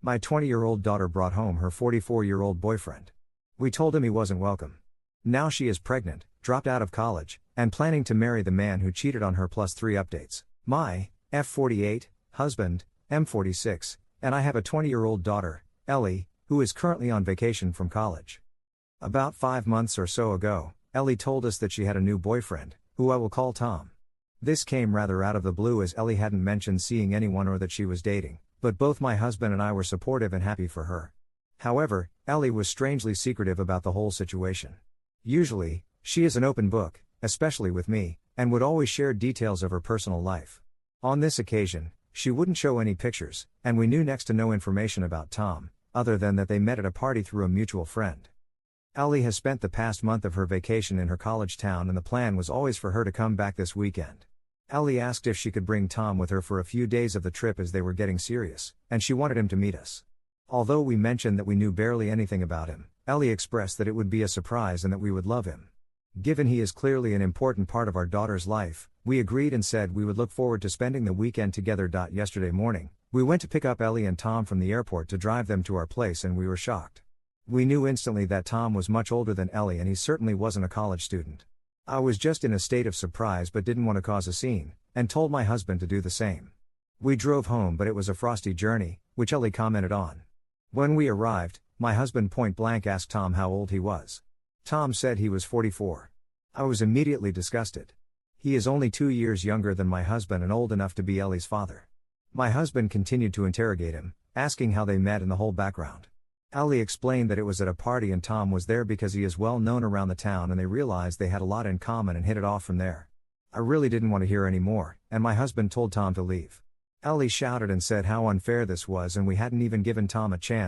My 20-year-old daughter brought home her 44-year-old boyfriend. We told him he wasn't welcome. Now she is pregnant, dropped out of college, and planning to marry the man who cheated on her plus 3 updates. My F48 husband, M46, and I have a 20-year-old daughter, Ellie, who is currently on vacation from college. About 5 months or so ago, Ellie told us that she had a new boyfriend, who I will call Tom. This came rather out of the blue as Ellie hadn't mentioned seeing anyone or that she was dating, but both my husband and I were supportive and happy for her. However, Ellie was strangely secretive about the whole situation. Usually, she is an open book, especially with me, and would always share details of her personal life. On this occasion, she wouldn't show any pictures, and we knew next to no information about Tom, other than that they met at a party through a mutual friend. Ellie has spent the past month of her vacation in her college town, and the plan was always for her to come back this weekend. Ellie asked if she could bring Tom with her for a few days of the trip as they were getting serious, and she wanted him to meet us. Although we mentioned that we knew barely anything about him, Ellie expressed that it would be a surprise and that we would love him. Given he is clearly an important part of our daughter's life, we agreed and said we would look forward to spending the weekend together. Yesterday morning, we went to pick up Ellie and Tom from the airport to drive them to our place, and we were shocked. We knew instantly that Tom was much older than Ellie, and he certainly wasn't a college student. I was just in a state of surprise but didn't want to cause a scene, and told my husband to do the same. We drove home, but it was a frosty journey, which Ellie commented on. When we arrived, my husband point blank asked Tom how old he was. Tom said he was 44. I was immediately disgusted. He is only 2 years younger than my husband and old enough to be Ellie's father. My husband continued to interrogate him, asking how they met and the whole background. Ellie explained that it was at a party and Tom was there because he is well known around the town, and they realized they had a lot in common and hit it off from there. I really didn't want to hear any more, and my husband told Tom to leave. Ellie shouted and said how unfair this was, and we hadn't even given Tom a chance